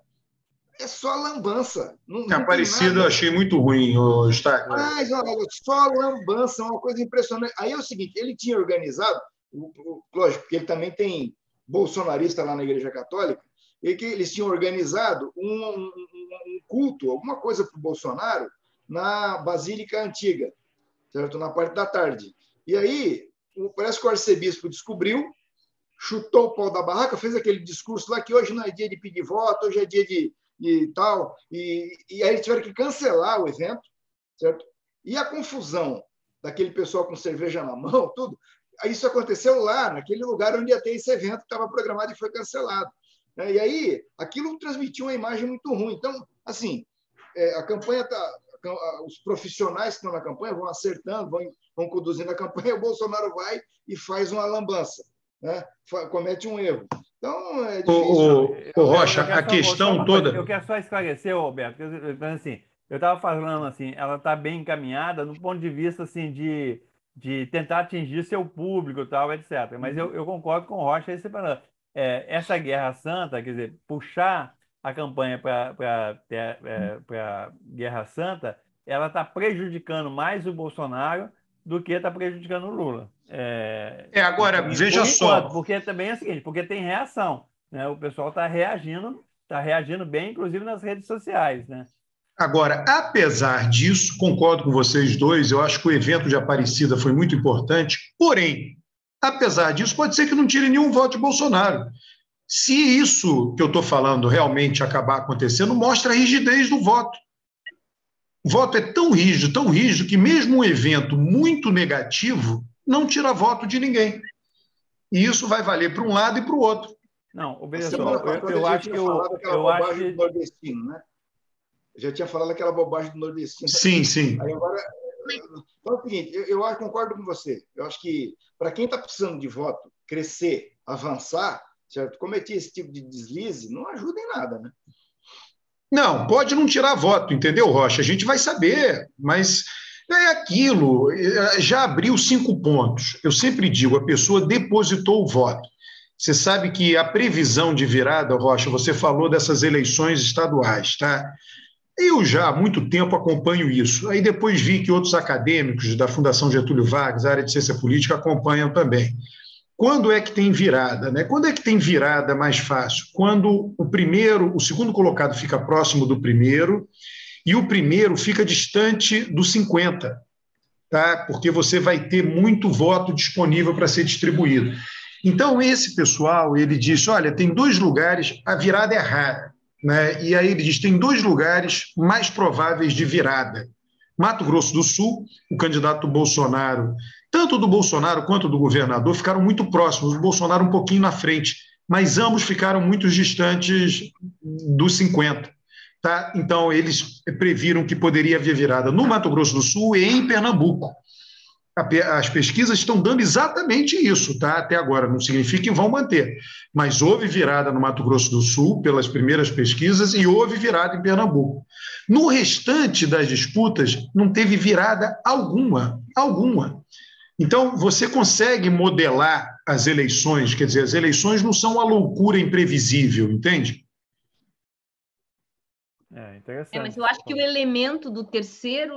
é só lambança. Não Aparecida eu achei muito ruim, Stack. Mas, olha, só lambança, uma coisa impressionante. Aí é o seguinte, ele tinha organizado, lógico, porque ele também tem bolsonarista lá na Igreja Católica, e que eles tinham organizado um culto, alguma coisa para o Bolsonaro, na Basílica Antiga, certo? Na parte da tarde. E aí, parece que o arcebispo descobriu, chutou o pau da barraca, fez aquele discurso lá que hoje não é dia de pedir voto, hoje é dia de tal, e aí eles tiveram que cancelar o evento, certo? E a confusão daquele pessoal com cerveja na mão, tudo, isso aconteceu lá, naquele lugar onde ia ter esse evento que estava programado e foi cancelado. E aí, aquilo transmitiu uma imagem muito ruim. Então, assim, a campanha os profissionais que estão na campanha vão acertando, vão conduzindo a campanha, o Bolsonaro vai e faz uma lambança, né? Comete um erro. Então, é difícil. Rocha, a questão toda... Eu quero só esclarecer, Roberto, assim, eu estava falando assim, ela está bem encaminhada no ponto de vista assim, de tentar atingir seu público e tal, etc. Mas eu concordo com o Rocha aí separando. Essa Guerra Santa, quer dizer, puxar a campanha para Guerra Santa, ela está prejudicando mais o Bolsonaro do que está prejudicando o Lula. Agora, veja só. Porque também é o seguinte, porque tem reação, né? O pessoal está reagindo bem, inclusive nas redes sociais, né? Agora, apesar disso, concordo com vocês dois, eu acho que o evento de Aparecida foi muito importante, porém, apesar disso, pode ser que não tire nenhum voto de Bolsonaro. Se isso que eu estou falando realmente acabar acontecendo, mostra a rigidez do voto. O voto é tão rígido, que mesmo um evento muito negativo não tira voto de ninguém. E isso vai valer para um lado e para o outro. Não, veja só, eu acho que do nordestino, né? Já tinha falado aquela bobagem do nordestino. Sim, sim. Aí agora, então é o seguinte, eu concordo com você. Eu acho que para quem está precisando de voto, crescer, avançar, certo? Cometer esse tipo de deslize não ajuda em nada, né? Não, pode não tirar voto, entendeu, Rocha? A gente vai saber, mas é aquilo, já abriu 5 pontos. Eu sempre digo, a pessoa depositou o voto. Você sabe que a previsão de virada, Rocha, você falou dessas eleições estaduais, tá? Eu já há muito tempo acompanho isso. Aí depois vi que outros acadêmicos da Fundação Getúlio Vargas, a área de ciência política, acompanham também. Quando é que tem virada, né? Quando é que tem virada mais fácil? Quando o segundo colocado fica próximo do primeiro e o primeiro fica distante do 50, tá? Porque você vai ter muito voto disponível para ser distribuído. Então, esse pessoal, ele diz, olha, tem 2 lugares, a virada é rara, né? E aí ele diz, tem 2 lugares mais prováveis de virada. Mato Grosso do Sul, o candidato Bolsonaro, tanto do Bolsonaro quanto do governador, ficaram muito próximos, o Bolsonaro um pouquinho na frente, mas ambos ficaram muito distantes dos 50. Tá? Então, eles previram que poderia haver virada no Mato Grosso do Sul e em Pernambuco. As pesquisas estão dando exatamente isso, tá? Até agora, não significa que vão manter, mas houve virada no Mato Grosso do Sul, pelas primeiras pesquisas, e houve virada em Pernambuco. No restante das disputas, não teve virada alguma. Então, você consegue modelar as eleições, quer dizer, as eleições não são uma loucura imprevisível, entende? Interessante. Mas eu acho que o elemento do terceiro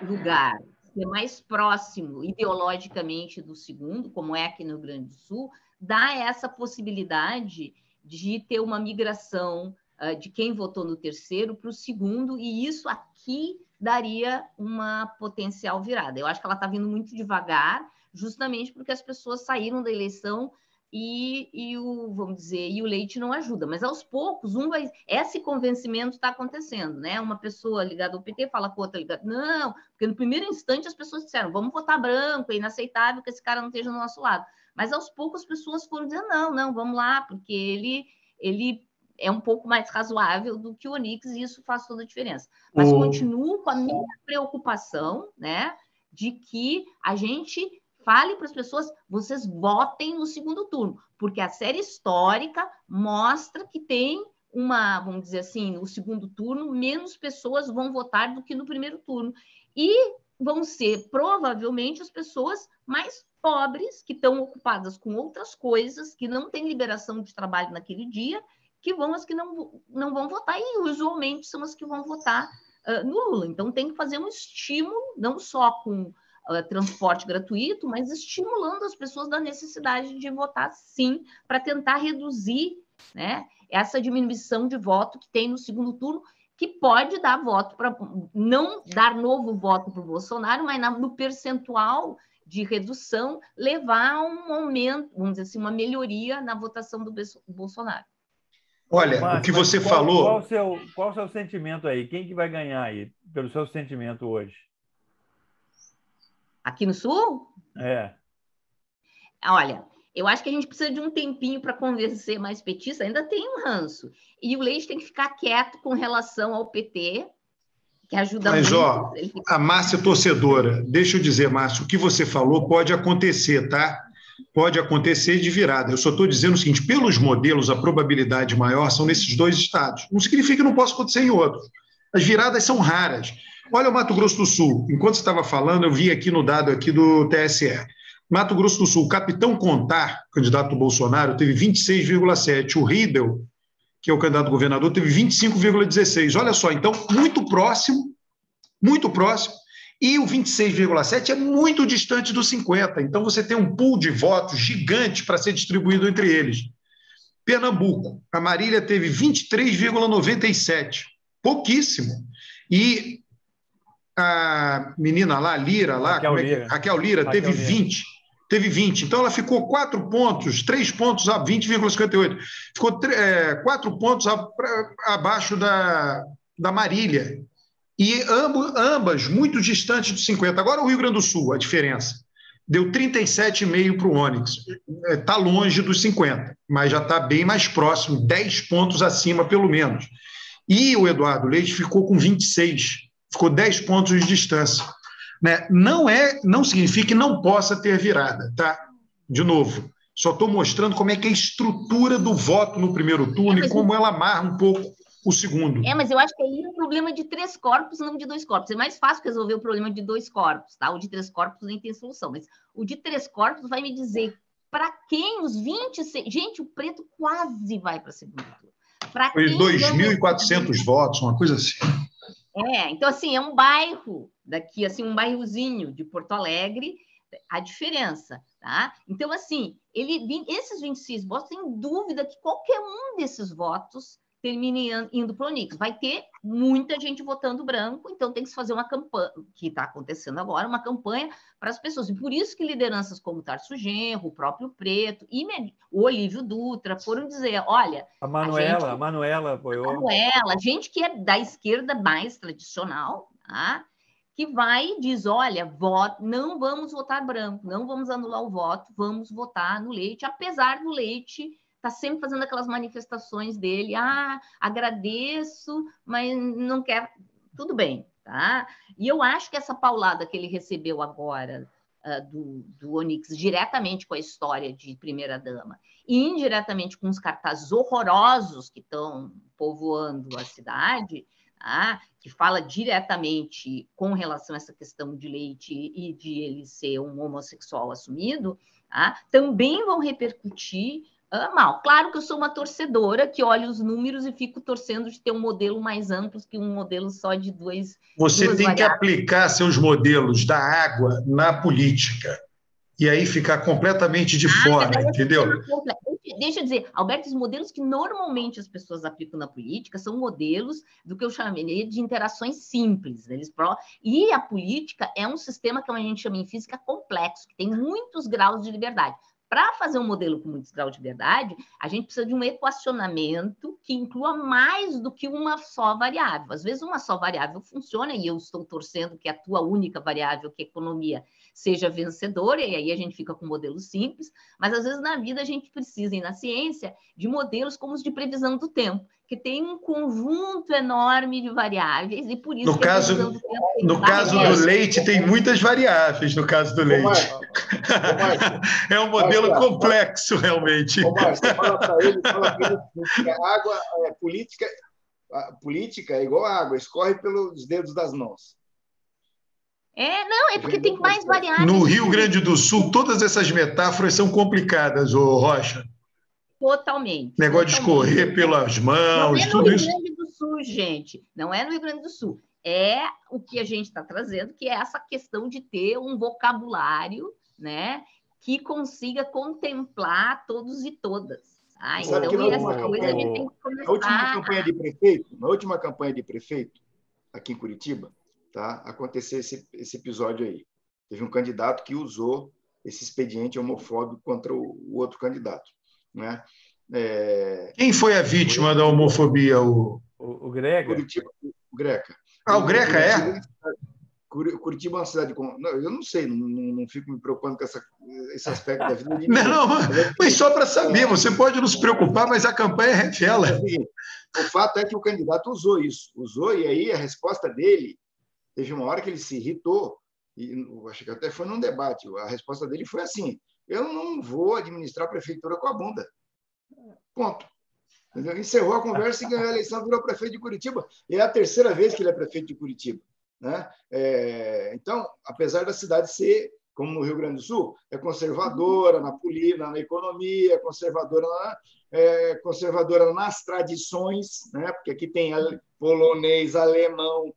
lugar ser mais próximo ideologicamente do segundo, como é aqui no Rio Grande do Sul, dá essa possibilidade de ter uma migração de quem votou no terceiro para o segundo, e isso aqui daria uma potencial virada. Eu acho que ela está vindo muito devagar, justamente porque as pessoas saíram da eleição e o leite não ajuda. Mas aos poucos, esse convencimento está acontecendo, né? Uma pessoa ligada ao PT fala com outra ligada. Não, porque no primeiro instante as pessoas disseram, vamos votar branco, é inaceitável que esse cara não esteja do nosso lado. Mas aos poucos as pessoas foram dizendo, não, vamos lá, porque ele é um pouco mais razoável do que o Onyx, e isso faz toda a diferença. Mas continuo com a minha preocupação, né, de que a gente fale para as pessoas, vocês votem no segundo turno, porque a série histórica mostra que tem vamos dizer assim, no segundo turno, menos pessoas vão votar do que no primeiro turno. E vão ser, provavelmente, as pessoas mais pobres, que estão ocupadas com outras coisas, que não têm liberação de trabalho naquele dia, que vão as que não vão votar, e usualmente são as que vão votar no Lula. Então, tem que fazer um estímulo, não só com transporte gratuito, mas estimulando as pessoas da necessidade de votar sim, para tentar reduzir, né, essa diminuição de voto que tem no segundo turno, que pode dar voto para não dar novo voto para o Bolsonaro, mas no percentual de redução levar a um aumento, vamos dizer assim, uma melhoria na votação do Bolsonaro. Olha, Márcio, o que você qual falou... Qual o seu sentimento aí? Quem que vai ganhar aí, pelo seu sentimento hoje? Aqui no Sul? Olha, eu acho que a gente precisa de um tempinho para convencer mais petista, ainda tem um ranço. E o Leite tem que ficar quieto com relação ao PT, que ajuda Mas, muito. ó, a Márcia torcedora, deixa eu dizer, Márcio, o que você falou pode acontecer, tá? Pode acontecer de virada. Eu só estou dizendo o seguinte, pelos modelos, a probabilidade maior são nesses 2 estados. Não significa que não possa acontecer em outros. As viradas são raras. Olha o Mato Grosso do Sul. Enquanto você estava falando, eu vi aqui no dado aqui do TSE. Mato Grosso do Sul, o Capitão Contar, candidato do Bolsonaro, teve 26,7%. O Riedel, que é o candidato governador, teve 25,16%. Olha só, então, muito próximo, e o 26,7% é muito distante dos 50%. Então, você tem um pool de votos gigante para ser distribuído entre eles. Pernambuco, a Marília teve 23,97%, pouquíssimo. E a menina lá, Lira, lá, Raquel Lira, teve 20%. Teve 20. Então, ela ficou 4 pontos, 3 pontos a 20,58. Ficou 4 pontos abaixo da Marília. E ambas muito distantes dos 50. Agora, o Rio Grande do Sul, a diferença. Deu 37,5 para o Onyx. Está longe dos 50, mas já está bem mais próximo, 10 pontos acima, pelo menos. E o Eduardo Leite ficou com 26. Ficou 10 pontos de distância. Né? Não significa que não possa ter virada, tá? De novo, só estou mostrando como é que é a estrutura do voto no primeiro turno e como ela amarra um pouco o segundo. Mas eu acho que aí é um problema de 3 corpos, não de 2 corpos. É mais fácil resolver o problema de 2 corpos, tá? O de 3 corpos nem tem solução, mas o de 3 corpos vai me dizer para quem os 26... Gente, o preto quase vai para a segunda turma. Foi 2.400 votos, uma coisa assim. Então, assim, é um bairro daqui, assim, um bairrozinho de Porto Alegre, a diferença, tá? Então, assim, esses 26 votos, sem dúvida que qualquer um desses votos termine indo para o Onyx. Vai ter muita gente votando branco, então tem que se fazer uma campanha, que está acontecendo agora, uma campanha para as pessoas. E por isso que lideranças como Tarso Genro, o próprio Preto, e o Olívio Dutra foram dizer, olha... A Manuela apoiou. A gente que é da esquerda mais tradicional, tá? Que vai e diz, olha, não vamos votar branco, não vamos anular o voto, vamos votar no Leite, apesar do Leite está sempre fazendo aquelas manifestações dele, agradeço, mas não quer, tudo bem, tá? E eu acho que essa paulada que ele recebeu agora do Onyx, diretamente com a história de primeira-dama, e indiretamente com os cartazes horrorosos que estão povoando a cidade, que fala diretamente com relação a essa questão de Leite e de ele ser um homossexual assumido, também vão repercutir mal. Claro que eu sou uma torcedora que olha os números e fico torcendo de ter um modelo mais amplo que um modelo só de duas tem variáveis. Que aplicar seus modelos da água na política e aí ficar completamente de fora, entendeu? Deixa eu dizer, Alberto, os modelos que normalmente as pessoas aplicam na política são modelos do que eu chamaria de interações simples. E a política é um sistema que a gente chama em física complexo, que tem muitos graus de liberdade. Para fazer um modelo com muitos graus de liberdade, a gente precisa de um equacionamento que inclua mais do que uma só variável. Às vezes, uma só variável funciona, e eu estou torcendo que a tua única variável, que é a economia, seja vencedora, e aí a gente fica com modelos simples, mas às vezes na vida a gente precisa, e na ciência, de modelos como os de previsão do tempo, que tem um conjunto enorme de variáveis, e por isso no caso do leite, tem muitas variáveis, no caso do leite. É um modelo complexo, realmente. Márcio, fala para ele que a água a política é igual a água, escorre pelos dedos das mãos. Não, é porque tem mais variáveis. No Rio Grande do Sul, todas essas metáforas são complicadas, Rocha. Totalmente. Negócio de escorrer pelas mãos, tudo isso. Não é no Rio Grande do Sul, gente. Não é no Rio Grande do Sul. É o que a gente está trazendo, que é essa questão de ter um vocabulário, né, que consiga contemplar todos e todas. Então, essa coisa a gente tem que começar... Na última campanha de prefeito, aqui em Curitiba, tá? Aconteceu esse episódio aí. Teve um candidato que usou esse expediente homofóbico contra o outro candidato, né? Quem foi a vítima da homofobia? O Grega? Curitiba, o Greca. O Greca é? Curitiba é uma cidade com... Não, eu não sei, não fico me preocupando com esse aspecto da vida de ninguém. Não, mas só para saber, você pode não se preocupar, mas a campanha revela. O fato é que o candidato usou isso, e aí a resposta dele, teve uma hora que ele se irritou, e acho que até foi num debate, a resposta dele foi assim: eu não vou administrar a prefeitura com a bunda. Ponto. Entendeu? Encerrou a conversa e ganhou a eleição, virou prefeito de Curitiba. E é a terceira vez que ele é prefeito de Curitiba, né? Então, apesar da cidade ser, como no Rio Grande do Sul, é conservadora na política, na economia, conservadora nas tradições, né? Porque aqui tem polonês, alemão,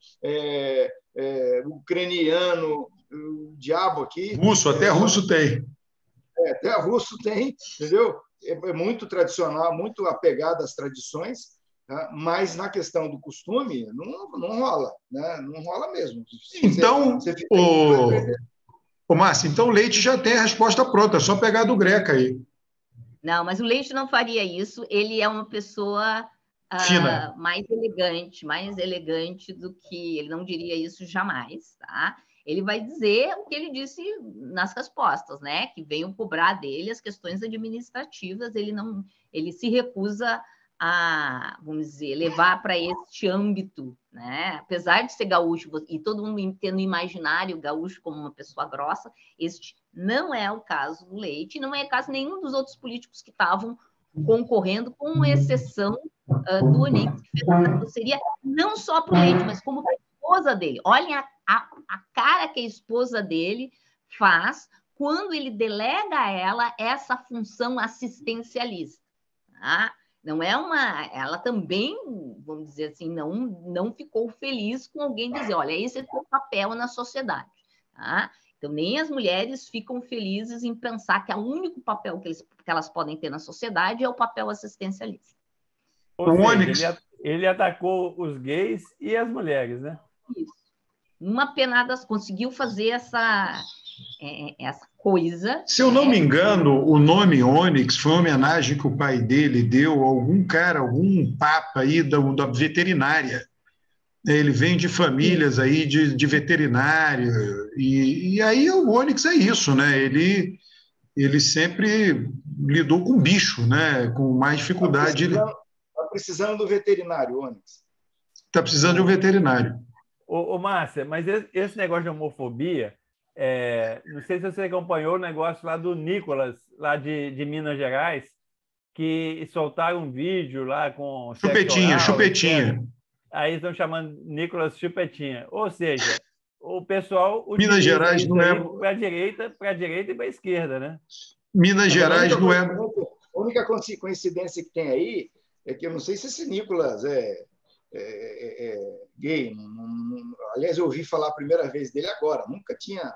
ucraniano, o diabo aqui. Russo, até russo tem. Até russo tem, entendeu? É muito tradicional, muito apegado às tradições, tá? Mas na questão do costume, não rola, né? Não rola mesmo. Então, Márcio, então o Leite já tem a resposta pronta, é só pegar do Greca aí. Não, mas o Leite não faria isso, ele é uma pessoa mais elegante do que... Ele não diria isso jamais, tá? Ele vai dizer o que ele disse nas respostas, né? Que venham cobrar dele as questões administrativas, ele se recusa a, vamos dizer, levar para este âmbito, né? Apesar de ser gaúcho e todo mundo tendo no imaginário gaúcho como uma pessoa grossa, este não é o caso do Leite, não é o caso nenhum dos outros políticos que estavam concorrendo, com exceção do Onix, que fez essa grosseria não só para o Leite, mas como para a esposa dele. Olhem a cara que a esposa dele faz quando ele delega a ela essa função assistencialista. Tá? Não é ela também, vamos dizer assim, não ficou feliz com alguém dizer, olha, esse é o seu papel na sociedade. Tá? Então, nem as mulheres ficam felizes em pensar que o único papel que elas podem ter na sociedade é o papel assistencialista. Ou seja, ele atacou os gays e as mulheres, né? Isso. Uma penada, conseguiu fazer essa coisa. Se eu não me engano, o nome Onyx foi uma homenagem que o pai dele deu a algum papa aí da veterinária. Ele vem de famílias aí de veterinário, e aí o Onyx é isso, né? Ele sempre lidou com bicho, né? Com mais dificuldade. Está precisando do veterinário, Onyx. Está precisando de um veterinário. Márcia, mas esse negócio de homofobia, não sei se você acompanhou o negócio lá do Nicolas, lá de Minas Gerais, que soltaram um vídeo lá com... Chupetinha. Etc. Aí estão chamando Nicolas Chupetinha. Ou seja, o pessoal... Minas Gerais não é... Para a direita e para a esquerda, né? Minas Gerais não é... A única coincidência que tem aí é que eu não sei se esse Nicolas é gay. Aliás, eu ouvi falar a primeira vez dele agora, nunca tinha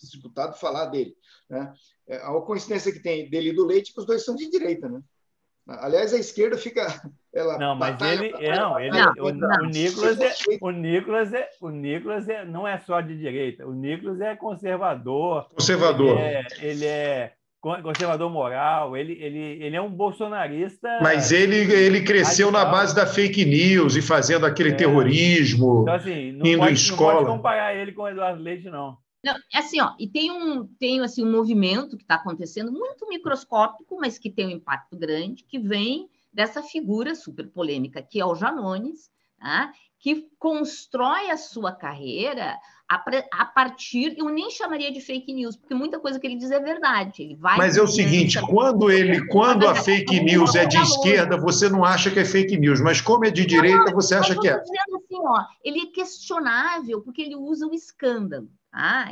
escutado falar dele, né? A coincidência que tem dele e do Leite, que os dois são de direita, né? Aliás, a esquerda fica... Não, mas o Nicolas não é só de direita, o Nicolas é conservador. Ele é conservador moral, ele é um bolsonarista. Mas ele cresceu radical, na base da fake news e fazendo aquele terrorismo, então, assim, indo em escola. Não pode comparar ele com o Eduardo Leite, não. Não, assim, e tem um movimento que está acontecendo muito microscópico, mas que tem um impacto grande, que vem dessa figura super polêmica, que é o Janones, tá? Que constrói a sua carreira a partir... Eu nem chamaria de fake news, porque muita coisa que ele diz é verdade. Ele vai... Mas é o seguinte, quando a fake news é de esquerda, você não acha que é fake news, mas como é de direita, você acha que é. Dizendo assim, ele é questionável porque ele usa o escândalo.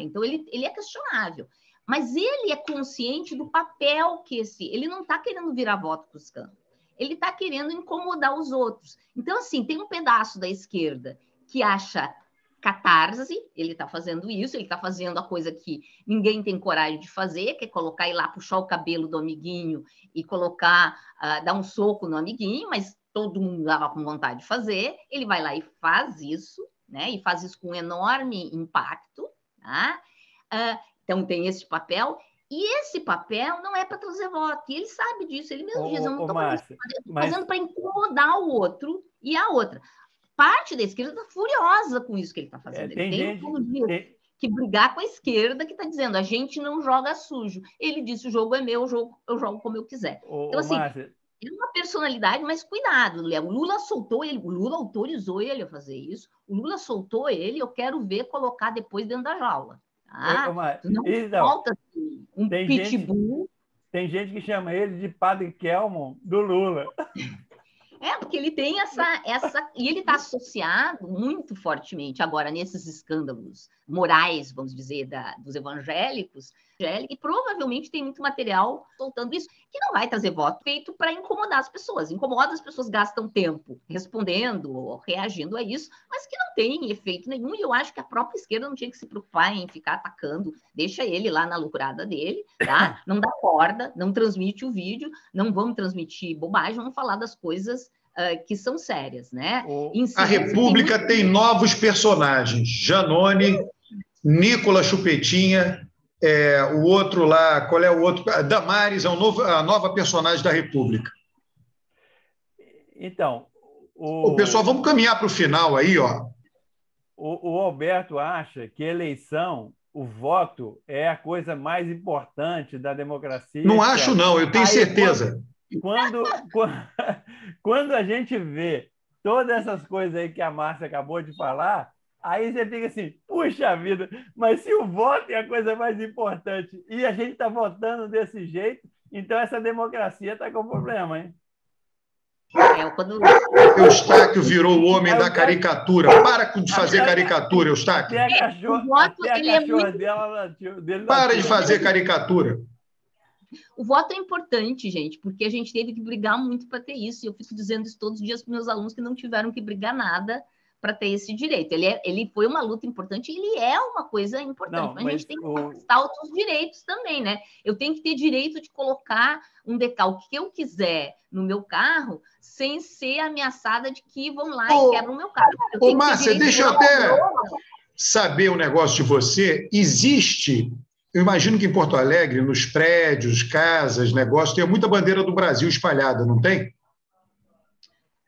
Então, ele é questionável. Mas ele é consciente do papel que ele não está querendo virar voto com o escândalo. Ele está querendo incomodar os outros. Então, assim, tem um pedaço da esquerda que acha catarse, ele está fazendo isso, ele está fazendo a coisa que ninguém tem coragem de fazer, que é colocar ir lá, puxar o cabelo do amiguinho e dar um soco no amiguinho, mas todo mundo dava com vontade de fazer. Ele vai lá e faz isso, né? E faz isso com enorme impacto, tá? Então, tem esse papel. E esse papel não é para trazer voto. E ele sabe disso. Ele mesmo diz, eu não estou fazendo para incomodar o outro e a outra. Parte da esquerda está furiosa com isso que ele está fazendo. Ele tem todo dia que brigar com a esquerda, que está dizendo, a gente não joga sujo. Ele disse, o jogo é meu, eu jogo como eu quiser. Então, assim, é uma personalidade, mas cuidado, Léo. O Lula soltou ele, o Lula autorizou ele a fazer isso, o Lula soltou ele, eu quero ver colocar depois dentro da jaula. Não falta assim, um pitbull. Tem gente que chama ele de Padre Kelmon do Lula. Porque ele tem essa... E ele está associado muito fortemente agora nesses escândalos morais, vamos dizer, dos evangélicos, e provavelmente tem muito material soltando isso, que não vai trazer voto feito para incomodar as pessoas. Incomoda, as pessoas gastam tempo respondendo ou reagindo a isso, mas que não tem efeito nenhum, e eu acho que a própria esquerda não tinha que se preocupar em ficar atacando, deixa ele lá na loucurada dele, tá? Não dá corda, não transmite o vídeo, não vamos transmitir bobagem, vamos falar das coisas que são sérias, né? A República tem novos personagens, Janone, Nicolas Chupetinha, o outro lá, qual é o outro? Damares, a nova personagem da República. Então, pessoal, vamos caminhar para o final aí, ó. O Alberto acha que eleição, o voto, é a coisa mais importante da democracia. Não acho, não, eu tenho certeza. Quando a gente vê todas essas coisas aí que a Márcia acabou de falar, aí você fica assim, puxa vida, mas se o voto é a coisa mais importante e a gente está votando desse jeito, então essa democracia está com problema, hein? Eustáquio virou o homem da caricatura. Para de fazer caricatura, Eustáquio. Até a cachorra dele para de fazer caricatura. O voto é importante, gente, porque a gente teve que brigar muito para ter isso. E eu fico dizendo isso todos os dias para meus alunos que não tiveram que brigar nada para ter esse direito. Ele foi uma luta importante e ele é uma coisa importante. Mas a gente tem que conquistar outros direitos também, né? Eu tenho que ter direito de colocar um decalque que eu quiser no meu carro sem ser ameaçada de que vão lá e quebram o meu carro. Márcia, deixa eu até saber um negócio de você. Existe... Eu imagino que em Porto Alegre, nos prédios, casas, negócios, tem muita bandeira do Brasil espalhada, não tem?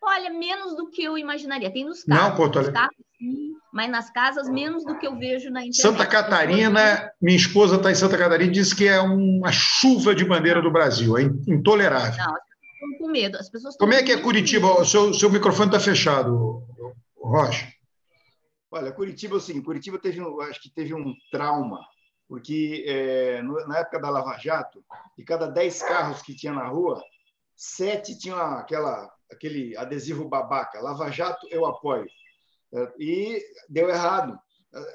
Olha, menos do que eu imaginaria. Tem nos carros. Não, Porto Alegre. Carros, sim, mas nas casas, menos do que eu vejo na internet. Santa Catarina, minha esposa está em Santa Catarina e disse que é uma chuva de bandeira do Brasil. É intolerável. Não, as pessoas estão com medo. As pessoas Como é que é Curitiba? O seu microfone está fechado, Rocha. Olha, Curitiba, assim, Curitiba acho que teve um trauma, porque na época da Lava Jato, de cada 10 carros que tinha na rua, 7 tinham aquele adesivo babaca, Lava Jato, eu apoio. E deu errado.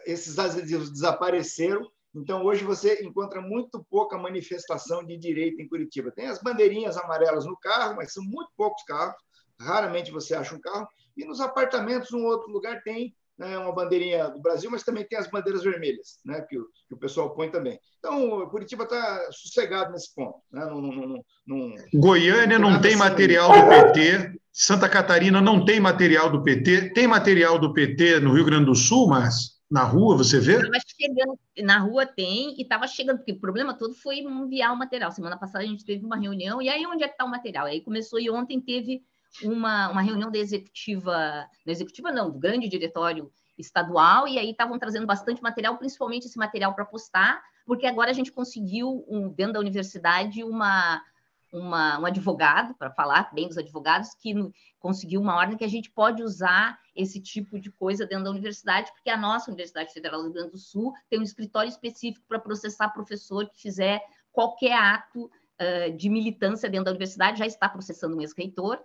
Esses adesivos desapareceram, então hoje você encontra muito pouca manifestação de direita em Curitiba. Tem as bandeirinhas amarelas no carro, mas são muito poucos carros, raramente você acha um carro, e nos apartamentos, um outro lugar tem uma bandeirinha do Brasil, mas também tem as bandeiras vermelhas, né, que o pessoal põe também. Então, Curitiba está sossegado nesse ponto. Né? Goiânia não tem material do PT, Santa Catarina não tem material do PT. Tem material do PT no Rio Grande do Sul, mas na rua você vê? Na rua tem, e estava chegando, porque o problema todo foi enviar o material. Semana passada a gente teve uma reunião, e aí onde é que está o material? Aí começou, e ontem teve uma reunião da executiva não, do grande diretório estadual, e aí estavam trazendo bastante material, principalmente esse material para postar, porque agora a gente conseguiu, dentro da universidade, um advogado, para falar bem dos advogados, que conseguiu uma ordem que a gente pode usar esse tipo de coisa dentro da universidade, porque a nossa Universidade Federal do Rio Grande do Sul tem um escritório específico para processar professor que fizer qualquer ato de militância dentro da universidade, já está processando um ex-reitor.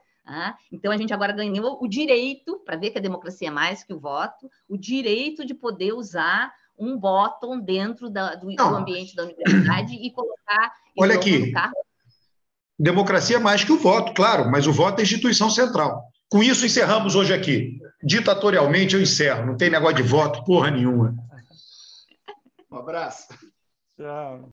Então, a gente agora ganhou o direito, para ver que a democracia é mais que o voto, o direito de poder usar um bottom dentro do ambiente da universidade e colocar olha aqui, no carro. Democracia é mais que o voto, claro, mas o voto é instituição central. Com isso, encerramos hoje aqui. Ditatorialmente, eu encerro. Não tem negócio de voto, porra nenhuma. Um abraço. Tchau.